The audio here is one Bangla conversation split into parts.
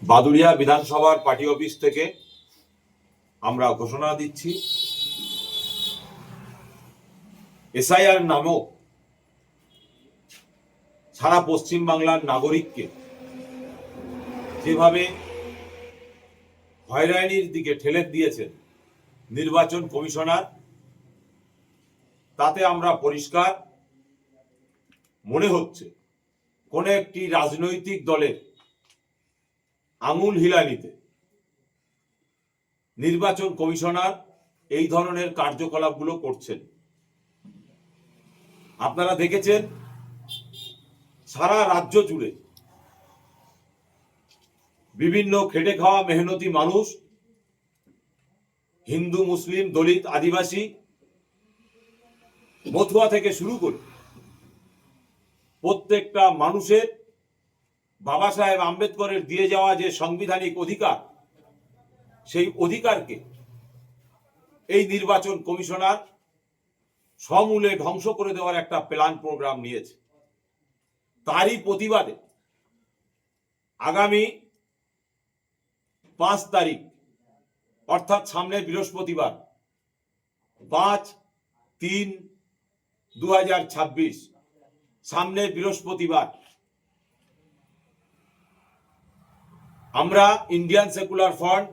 বাদুড়িয়া বিধানসভার পার্টি অফিস থেকে আমরা ঘোষণা দিচ্ছি, এসআইআর নামক সারা পশ্চিম বাংলার নাগরিককে যেভাবে হয়রানির দিকে ঠেলে দিয়েছেন নির্বাচন কমিশনার, তাতে আমরা পরিষ্কার মনে হচ্ছে কোন একটি রাজনৈতিক দলের আঙুল হিলানিতে নির্বাচন কমিশনার এই ধরনের কার্যকলাপগুলো করছেন। আপনারা দেখেছেন সারা রাজ্য জুড়ে বিভিন্ন খেটে খাওয়া মেহনতি মানুষ, হিন্দু, মুসলিম, দলিত, আদিবাসী, মতুয়া থেকে শুরু করে প্রত্যেকটা মানুষের বাবা সাহেব আম্বেদকরের দিয়ে যাওয়া যে সাংবিধানিক অধিকার, সেই অধিকারকে এই নির্বাচন কমিশনার সমূলে ধ্বংস করে দেওয়ার একটা প্ল্যান প্রোগ্রাম নিয়েছে। তারই প্রতিবাদে আগামী 5 তারিখ অর্থাৎ সামনে বৃহস্পতিবার 5/3/2026 সামনে বৃহস্পতিবার আমরা ইন্ডিয়ান সেকুলার ফ্রন্ট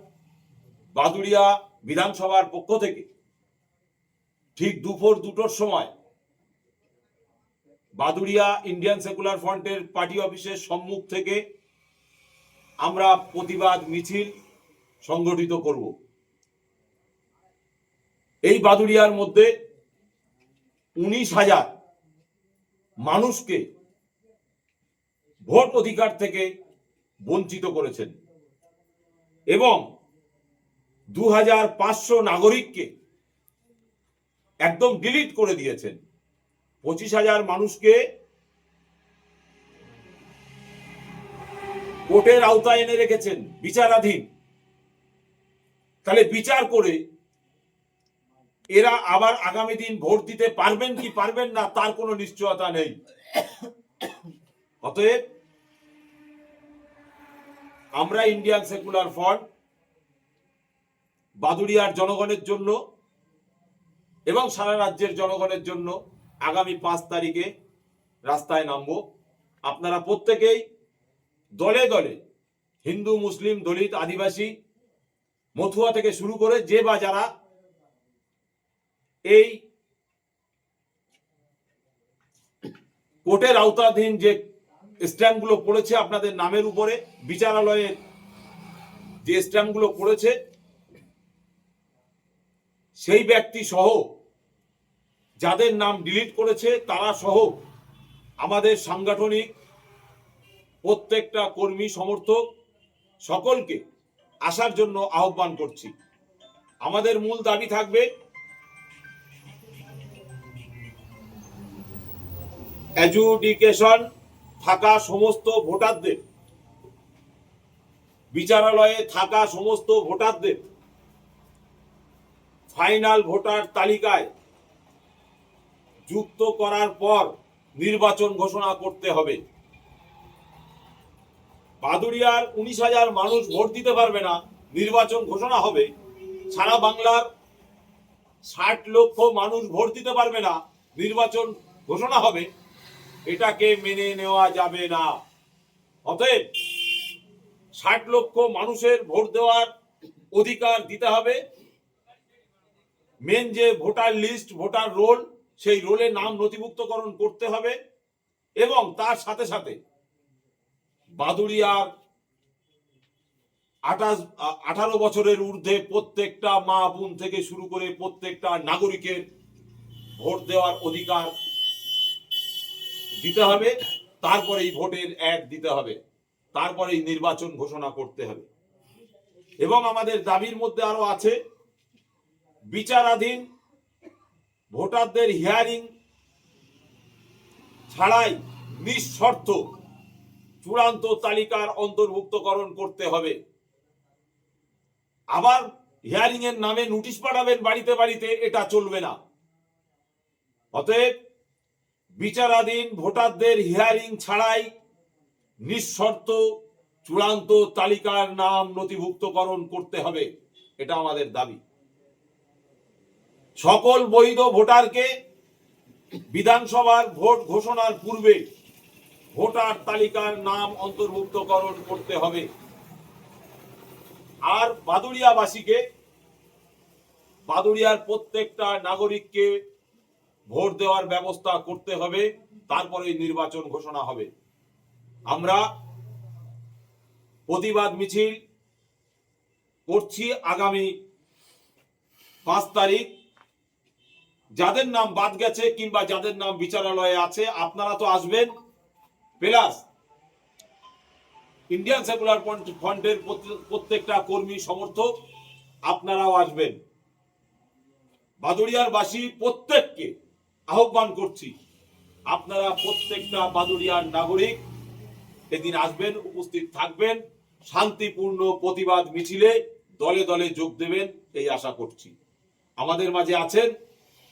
বাদুড়িয়া বিধানসভার পক্ষ থেকে ঠিক দুপুর 2টোর সময় বাদুড়িয়া ইন্ডিয়ান সেকুলার ফ্রন্টের পার্টি অফিসের সম্মুখ থেকে আমরা প্রতিবাদ মিছিল সংগঠিত করব। এই বাদুড়িয়ার মধ্যে 19,000 মানুষকে ভোট অধিকার থেকে বঞ্চিত করেছেন এবং 2,500 নাগরিককে একদম ডিলিট করে দিয়েছেন। 25,000 মানুষকে কোর্টের আওতায় এনে রেখেছেন বিচারাধীন। তাহলে বিচার করে এরা আবার আগামী দিন ভোট দিতে পারবেন কি পারবেন না তার কোনো নিশ্চয়তা নেই। অতএব আমরা ইন্ডিয়ান সেকুলার ফ্রন্ট বাদুড়িয়ার জনগণের জন্য এবং সারা রাজ্যের জনগণের জন্য আগামী 5 তারিখে রাস্তায় নামবো। আপনারা প্রত্যেকেই দলে দলে হিন্দু, মুসলিম, দলিত, আদিবাসী, মতুয়া থেকে শুরু করে যে বা যারা এই কোর্টের আওতাধীন যে স্ট্যাম্পগুলো পড়েছে আপনাদের নামের উপরে, বিচারালয়ের যে স্ট্যাম্পগুলো পড়েছে, সেই ব্যক্তি সহ যাদের নাম ডিলিট করেছে তারা সহ আমাদের সাংগঠনিক প্রত্যেকটা কর্মী, সমর্থক সকলকে আসার জন্য আহ্বান করছি। আমাদের মূল দাবি থাকবে অ্যাডজুডিকেশন থাকা সমস্ত ভোটারদের, বিচারালয়ে থাকা সমস্ত ভোটারদের ফাইনাল ভোটার তালিকায় যুক্ত করার পর নির্বাচন ঘোষণা করতে হবে। বাদুড়িয়ার 19,000 মানুষ ভোট দিতে পারবে না, নির্বাচন ঘোষণা হবে। সারা বাংলার 60 লক্ষ মানুষ ভোট দিতে পারবে না, নির্বাচন ঘোষণা হবে। এটাকে মেনে নেওয়া যাবে না। অতএব 60 লক্ষ মানুষের ভোট দেওয়ার অধিকার দিতে হবে। মেন যে ভোটার লিস্ট, ভোটার রোল, সেই রোলে নাম নথিভুক্তকরণ করতে হবে এবং তার সাথে সাথে বাদুড়িয়ার 18 বছরের ঊর্ধ্বে প্রত্যেকটা মা বোন থেকে শুরু করে প্রত্যেকটা নাগরিকের ভোট দেওয়ার অধিকার দিতে হবে। তারপরে এই ভোটের অ্যাড দিতে হবে, তারপরে এই নির্বাচন ঘোষণা করতে হবে। এবং আমাদের দাবির মধ্যে আরো আছে বিচারাধীন ভোটারদের হিয়ারিং ছাড়াই নিঃশর্ত চূড়ান্ত তালিকার অন্তর্ভুক্তকরণ করতে হবে। আবার হিয়ারিং এর নামে নোটিশ পাঠাবেন বাড়িতে বাড়িতে, এটা চলবে না। অতএব বিচারাধীন ভোটারদের হিয়ারিং ছাড়াই নিঃশর্ত চূড়ান্ত তালিকার নাম নথিভুক্তকরণ করতে হবে, এটা আমাদের দাবি। সকল বৈধ ভোটারকে বিধানসভার ভোট ঘোষণার পূর্বে ভোটার তালিকার নাম অন্তর্ভুক্তকরণ করতে হবে। আর বাদুড়িয়াবাসীকে, বাদুড়িয়ার প্রত্যেকটা নাগরিককে ভোট দেওয়ার ব্যবস্থা করতে হবে, তারপরে নির্বাচন ঘোষণা হবে। আমরা প্রতিবাদ মিছিল করছি আগামী 5 তারিখ। যাদের নাম বাদ গেছে কিংবা যাদের নাম বিচারালয়ে আছে, আপনারা তো আসবেন, প্লাস ইন্ডিয়ান সেকুলার ফ্রন্টের প্রত্যেকটা কর্মী সমর্থক আপনারাও আসবেন। বাদুড়িয়ার বাসী প্রত্যেককে আহ্বান করছি, আপনারা প্রত্যেকটা বাদুড়িয়ার নাগরিক এদিন আসবেন, উপস্থিত থাকবেন, শান্তিপূর্ণ প্রতিবাদ মিছিলে দলে দলে যোগ দেবেন, এই আশা করছি। আমাদের মাঝে আছেন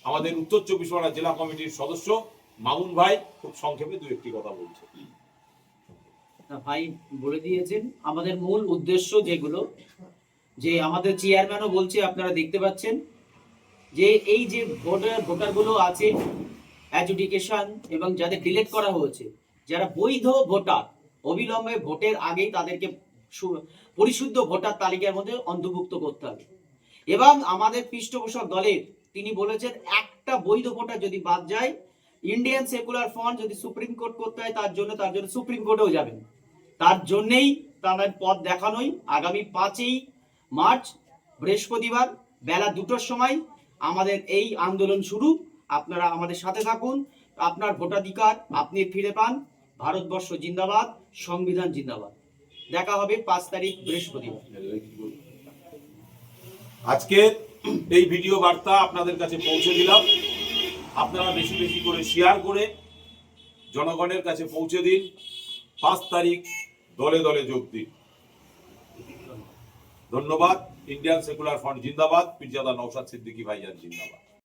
আমাদের উত্তর 24 পরগনা জেলা কমিটির সদস্য মামুন ভাই, খুব সংক্ষেপে দু একটি কথা বলছে। ভাই বলে দিয়েছেন আমাদের মূল উদ্দেশ্য, যেগুলো যে আমাদের চেয়ারম্যানও বলছে, আপনারা দেখতে পাচ্ছেন যে এই যে ভোটারগুলো আছে অ্যাডজুডিকেশন এবং যাদের ডিলিট করা হয়েছে, যারা বৈধ ভোটার, অবিলম্বে ভোটের আগেই তাদেরকে পরিশুদ্ধ ভোটার তালিকার মধ্যে অন্তর্ভুক্ত করতে হবে। এবং আমাদের পৃষ্ঠপোষক দলের তিনি বলেছেন, একটা বৈধ ভোটার যদি বাদ যায়, ইন্ডিয়ান সেকুলার ফ্রন্ট যদি সুপ্রিম কোর্ট করতে হয় তার জন্য সুপ্রিম কোর্টেও যাবেন। তার জন্যেই তাদের পথ দেখানোই আগামী 5ই মার্চ বৃহস্পতিবার বেলা 2টোর সময় আমাদের এই আন্দোলন শুরু। আপনারা আমাদের সাথে থাকুন, আপনার ভোটাধিকার আপনি ফিরে পান। ভারতবর্ষ জিন্দাবাদ, সংবিধান জিন্দাবাদ। দেখা হবে 5 তারিখ বৃহস্পতিবার। আজকে এই ভিডিও বার্তা আপনাদের কাছে পৌঁছে দিলাম, আপনারা বেশি বেশি করে শেয়ার করে জনগণের কাছে পৌঁছে দিন। 5 তারিখ দলে দলে যোগ দিন। ধন্যবাদ। ইন্ডিয়ান সেকুলার ফ্রন্ট জিন্দাবাদ। পীরজাদা নওশাদ সিদ্দিকী ভাইজান জিন্দাবাদ।